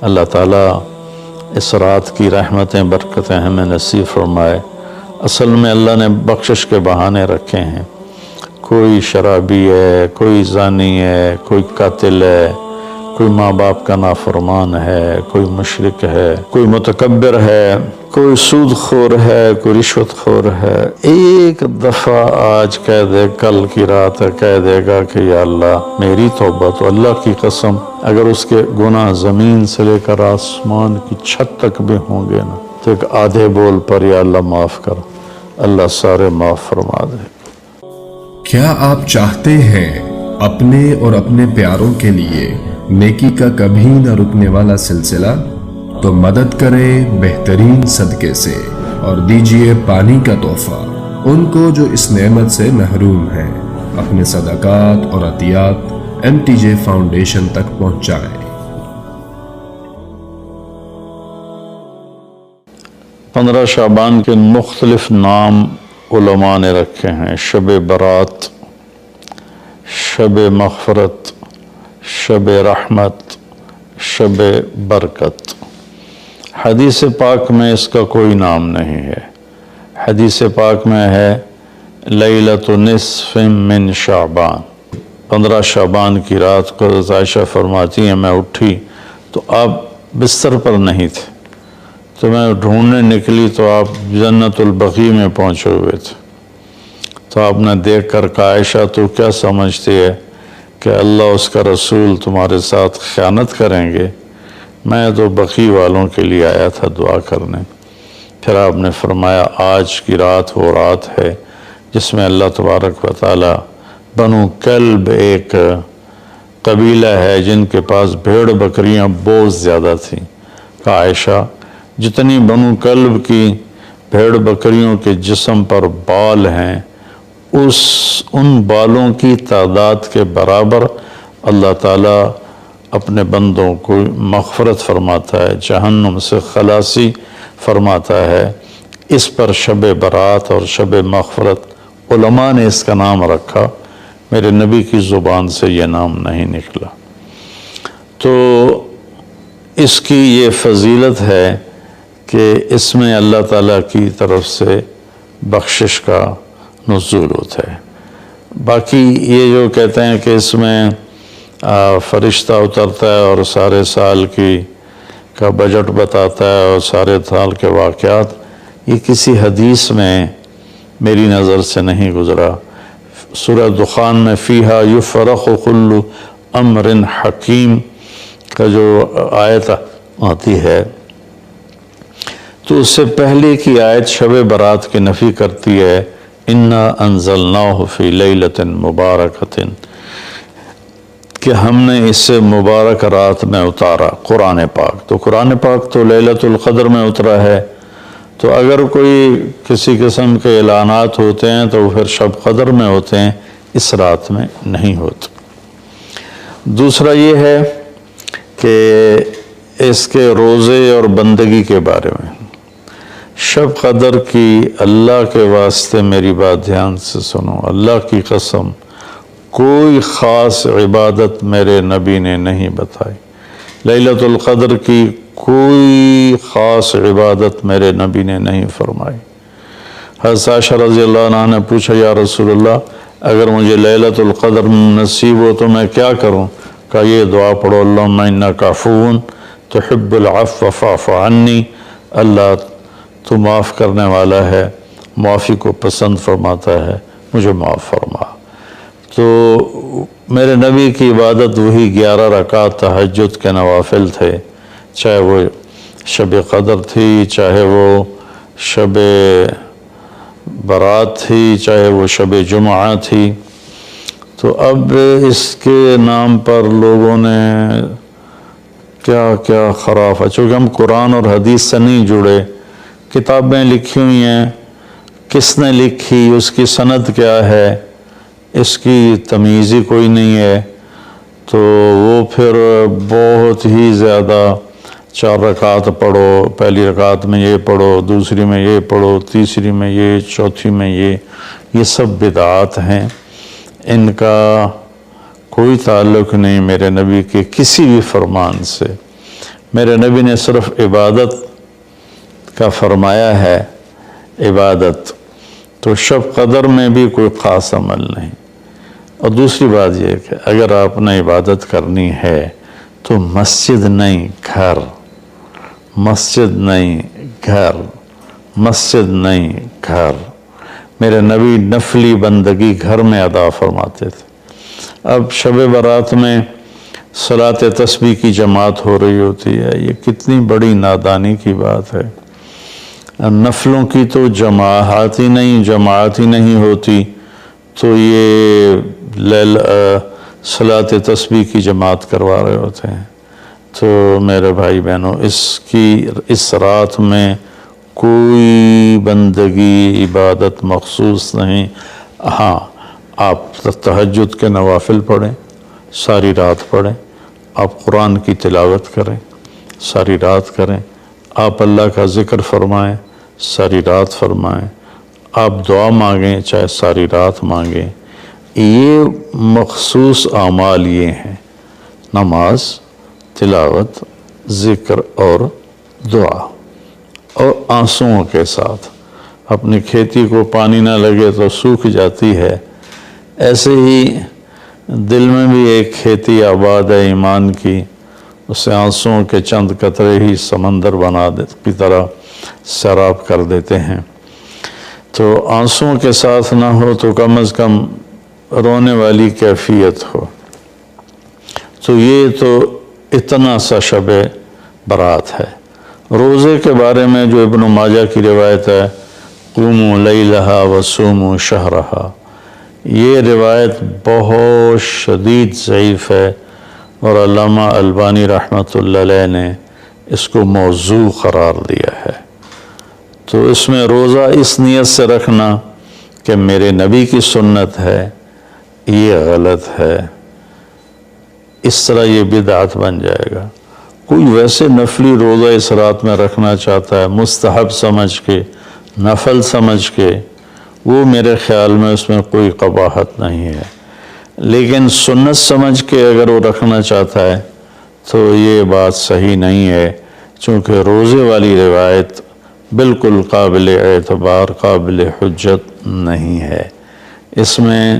اللہ تعالیٰ اس رات کی رحمتیں برکتیں ہمیں نصیب فرمائے۔ اصل میں اللہ نے بخشش کے بہانے رکھے ہیں، کوئی شرابی ہے، کوئی زانی ہے، کوئی قاتل ہے، کوئی ماں باپ کا نافرمان ہے، کوئی مشرک ہے، کوئی متکبر ہے، کوئی سود خور ہے، کوئی رشوت خور ہے۔ ایک دفعہ آج کہہ دے، کل کی رات کہہ دے گا کہ یا اللہ میری توبہ، تو اللہ کی قسم اگر اس کے گناہ زمین سے لے کر آسمان کی چھت تک بھی ہوں گے نا، تو ایک آدھے بول پر یا اللہ معاف کر، اللہ سارے معاف فرما دے۔ کیا آپ چاہتے ہیں اپنے اور اپنے پیاروں کے لیے نیکی کا کبھی نہ رکنے والا سلسلہ؟ تو مدد کریں بہترین صدقے سے اور دیجئے پانی کا تحفہ ان کو جو اس نعمت سے محروم ہیں۔ اپنے صدقات اور عطیات MTJ فاؤنڈیشن تک پہنچائیں۔ 15 شعبان کے مختلف نام علماء نے رکھے ہیں: شب برات، شب مغفرت، شب رحمت، شب برکت۔ حدیث پاک میں اس کا کوئی نام نہیں ہے۔ حدیث پاک میں ہے لیلۃ نصف من شعبان، 15 شعبان کی رات کو حضرت عائشہ فرماتی ہیں میں اٹھی تو آپ بستر پر نہیں تھے، تو میں ڈھونڈنے نکلی تو آپ جنت البقیع میں پہنچے ہوئے تھے، تو آپ نے دیکھ کر کہا عائشہ تو کیا سمجھتی ہے کہ اللہ اس کا رسول تمہارے ساتھ خیانت کریں گے؟ میں تو بقیع والوں کے لیے آیا تھا دعا کرنے۔ پھر آپ نے فرمایا آج کی رات وہ رات ہے جس میں اللہ تبارک و تعالی بنو کلب ایک قبیلہ ہے جن کے پاس بھیڑ بکریاں بہت زیادہ تھیں، کہا عائشہ جتنی بنو کلب کی بھیڑ بکریوں کے جسم پر بال ہیں ان بالوں کی تعداد کے برابر اللہ تعالیٰ اپنے بندوں کو مغفرت فرماتا ہے، جہنم سے خلاصی فرماتا ہے۔ اس پر شب برات اور شب مغفرت علماء نے اس کا نام رکھا، میرے نبی کی زبان سے یہ نام نہیں نکلا۔ تو اس کی یہ فضیلت ہے کہ اس میں اللہ تعالیٰ کی طرف سے بخشش کا نزول ہوتا ہے۔ باقی یہ جو کہتے ہیں کہ اس میں فرشتہ اترتا ہے اور سارے سال کا بجٹ بتاتا ہے اور سارے سال کے واقعات، یہ کسی حدیث میں میری نظر سے نہیں گزرا۔ سورہ دخان میں فیہا یفرق کل امر حکیم کا جو آیت آتی ہے تو اس سے پہلے کی آیت شب برات کی نفی کرتی ہے، انا انزلناہ فی لیلۃ مبارکۃ، کہ ہم نے اس سے مبارک رات میں اتارا قرآن پاک۔ تو قرآن پاک تو لیلۃ القدر میں اترا ہے، تو اگر کوئی کسی قسم کے اعلانات ہوتے ہیں تو پھر شب قدر میں ہوتے ہیں، اس رات میں نہیں ہوتے۔ دوسرا یہ ہے کہ اس کے روزے اور بندگی کے بارے میں، شب قدر کی اللہ کے واسطے میری بات دھیان سے سنو، اللہ کی قسم کوئی خاص عبادت میرے نبی نے نہیں بتائی، لیلۃ القدر کی کوئی خاص عبادت میرے نبی نے نہیں فرمائی۔ حضرت عائشہ رضی اللہ عنہ نے پوچھا یا رسول اللہ اگر مجھے لیلۃ القدر نصیب ہو تو میں کیا کروں؟ کہا یہ دعا پڑھو، اللہم انک عفو تحب العفو فاعف عنی، اللہ تو معاف کرنے والا ہے، معافی کو پسند فرماتا ہے، مجھے معاف فرما۔ تو میرے نبی کی عبادت وہی 11 رکعت تہجد کے نوافل تھے، چاہے وہ شب قدر تھی، چاہے وہ شب برات تھی، چاہے وہ شب جمعہ تھی۔ تو اب اس کے نام پر لوگوں نے کیا کیا خرافہ، چونکہ ہم قرآن اور حدیث سے نہیں جڑے، کتابیں لکھی ہوئی ہیں، کس نے لکھی، اس کی سند کیا ہے، اس کی تمیز ہی کوئی نہیں ہے، تو وہ پھر بہت ہی زیادہ 4 رکعت پڑھو، پہلی رکعت میں یہ پڑھو، دوسری میں یہ پڑھو، تیسری میں یہ، چوتھی میں یہ سب بدعات ہیں، ان کا کوئی تعلق نہیں میرے نبی کے کسی بھی فرمان سے۔ میرے نبی نے صرف عبادت کا فرمایا ہے، عبادت، تو شب قدر میں بھی کوئی خاص عمل نہیں۔ اور دوسری بات یہ کہ اگر آپ نے عبادت کرنی ہے تو مسجد نہیں گھر، مسجد نہیں گھر، مسجد نہیں گھر۔ میرے نبی نفلی بندگی گھر میں ادا فرماتے تھے۔ اب شب برات میں صلاۃ تسبیح کی جماعت ہو رہی ہوتی ہے، یہ کتنی بڑی نادانی کی بات ہے۔ نفلوں کی تو جماعت ہی نہیں ہوتی، تو یہ صلاۃ تسبیح کی جماعت کروا رہے ہوتے ہیں۔ تو میرے بھائی بہنوں، اس رات میں کوئی بندگی عبادت مخصوص نہیں۔ ہاں، آپ تہجد کے نوافل پڑھیں، ساری رات پڑھیں، آپ قرآن کی تلاوت کریں، ساری رات کریں، آپ اللہ کا ذکر فرمائیں، ساری رات فرمائیں، آپ دعا مانگیں، چاہے ساری رات مانگیں۔ یہ مخصوص اعمال یہ ہیں: نماز، تلاوت، ذکر اور دعا، اور آنسوؤں کے ساتھ۔ اپنی کھیتی کو پانی نہ لگے تو سوکھ جاتی ہے، ایسے ہی دل میں بھی ایک کھیتی آباد ہے ایمان کی، اسے آنسوؤں کے چند قطرے ہی سمندر کی طرح سیراب کر دیتے ہیں۔ تو آنسوؤں کے ساتھ نہ ہو تو کم از کم رونے والی کیفیت ہو۔ تو یہ تو اتنا سا شب برات ہے۔ روزے کے بارے میں جو ابن ماجہ کی روایت ہے، قوموا لیلہا وصوموا شہرہا، یہ روایت بہت شدید ضعیف ہے، اور علامہ البانی رحمۃ اللہ علیہ نے اس کو موضوع قرار دیا ہے۔ تو اس میں روزہ اس نیت سے رکھنا کہ میرے نبی کی سنت ہے، یہ غلط ہے، اس طرح یہ بدعت بن جائے گا۔ کوئی ویسے نفلی روزہ اس رات میں رکھنا چاہتا ہے مستحب سمجھ کے، نفل سمجھ کے، وہ میرے خیال میں اس میں کوئی قباحت نہیں ہے۔ لیکن سنت سمجھ کے اگر وہ رکھنا چاہتا ہے تو یہ بات صحیح نہیں ہے، چونکہ روزے والی روایت بالکل قابل اعتبار، قابل حجت نہیں ہے۔ اس میں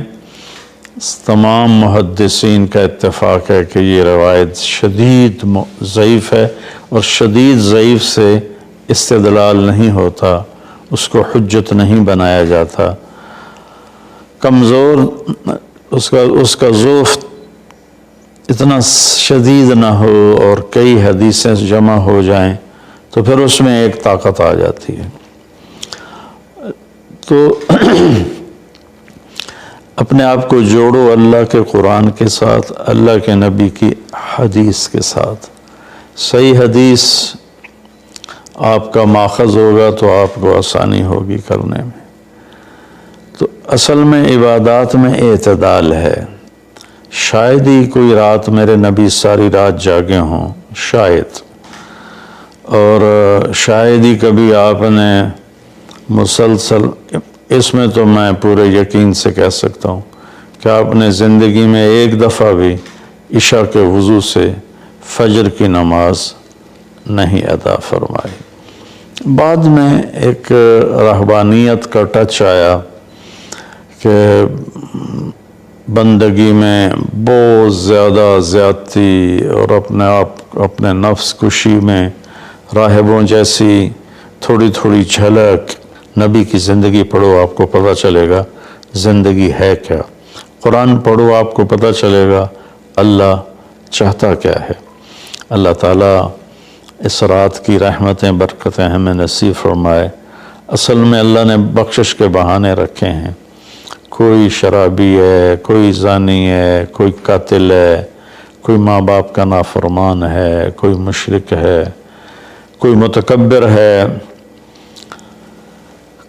تمام محدثین کا اتفاق ہے کہ یہ روایت شدید ضعیف ہے، اور شدید ضعیف سے استدلال نہیں ہوتا، اس کو حجت نہیں بنایا جاتا۔ کمزور اس کا ضعف اتنا شدید نہ ہو اور کئی حدیثیں جمع ہو جائیں تو پھر اس میں ایک طاقت آ جاتی ہے۔ تو اپنے آپ کو جوڑو اللہ کے قرآن کے ساتھ، اللہ کے نبی کی حدیث کے ساتھ۔ صحیح حدیث آپ کا ماخذ ہوگا تو آپ کو آسانی ہوگی کرنے میں۔ تو اصل میں عبادات میں اعتدال ہے۔ شاید ہی کوئی رات میرے نبی ساری رات جاگے ہوں، شاید، اور شاید ہی کبھی آپ نے مسلسل، اس میں تو میں پورے یقین سے کہہ سکتا ہوں کہ آپ نے زندگی میں ایک دفعہ بھی عشاء کے وضو سے فجر کی نماز نہیں ادا فرمائی۔ بعد میں ایک رہبانیت کا ٹچ آیا کہ بندگی میں بہت زیادہ زیادتی اور اپنے نفس کشی میں راہبوں جیسی تھوڑی تھوڑی جھلک۔ نبی کی زندگی پڑھو، آپ کو پتہ چلے گا زندگی ہے کیا۔ قرآن پڑھو، آپ کو پتہ چلے گا اللہ چاہتا کیا ہے۔ اللہ تعالیٰ اس رات کی رحمتیں برکتیں ہمیں نصیب فرمائے۔ اصل میں اللہ نے بخشش کے بہانے رکھے ہیں۔ کوئی شرابی ہے، کوئی زانی ہے، کوئی قاتل ہے، کوئی ماں باپ کا نافرمان ہے، کوئی مشرک ہے، کوئی متکبر ہے،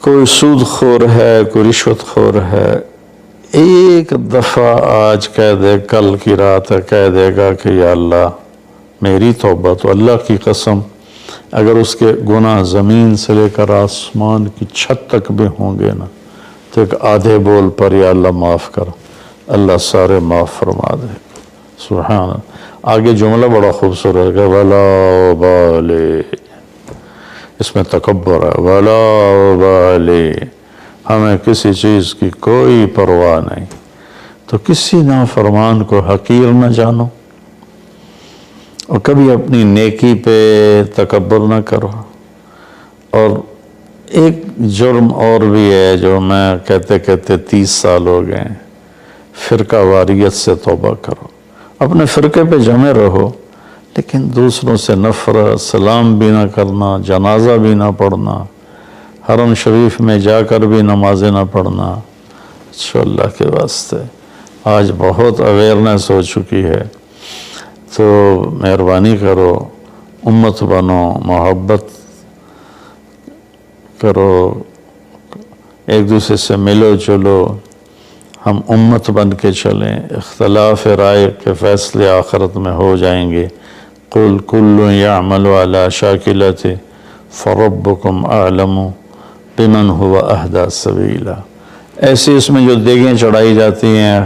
کوئی سود خور ہے، کوئی رشوت خور ہے۔ ایک دفعہ آج کہہ دے، کل کی رات کہہ دے گا کہ یا اللہ میری توبہ، تو اللہ کی قسم اگر اس کے گناہ زمین سے لے کر آسمان کی چھت تک بھی ہوں گے نا، تو ایک آدھے بول پر یا اللہ معاف کر، اللہ سارے معاف فرما دے۔ سبحان اللہ۔ آگے جملہ بڑا خوبصورت ہے، ولا بالے، اس میں تکبر ہے، ولا بالے، ہمیں کسی چیز کی کوئی پرواہ نہیں، تو کسی نافرمان کو حقیر نہ جانو، اور کبھی اپنی نیکی پہ تکبر نہ کرو۔ اور ایک جرم اور بھی ہے جو میں کہتے 30 سال ہو گئے، فرقہ واریت سے توبہ کرو۔ اپنے فرقے پہ جمے رہو، لیکن دوسروں سے نفرت، سلام بھی نہ کرنا، جنازہ بھی نہ پڑھنا، حرم شریف میں جا کر بھی نمازیں نہ پڑھنا، اچھا اللہ کے واسطے آج بہت اویئرنیس ہو چکی ہے، تو مہربانی کرو، امت بنو، محبت کرو، ایک دوسرے سے ملو جلو، ہم امت بن کے چلیں، اختلاف رائے کے فیصلے آخرت میں ہو جائیں گے۔ قُلْ كُلٌّ يَعْمَلُ عَلَى شَاكِلَتِهِ فَرَبُّكُمْ أَعْلَمُ بِمَنْ هُوَ أَهْدَىٰ سَبِيلًا۔ ایسی اس میں جو دیگیں چڑھائی جاتی ہیں،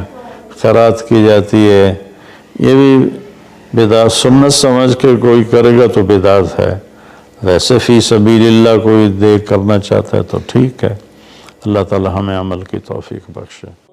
خیرات کی جاتی ہے، یہ بھی بدعت، سنت سمجھ کے کوئی کرے گا تو بدعت ہے، ویسے فی سبیل اللہ کوئی دیکھ کرنا چاہتا ہے تو ٹھیک ہے۔ اللہ تعالی ہمیں عمل کی توفیق بخشے۔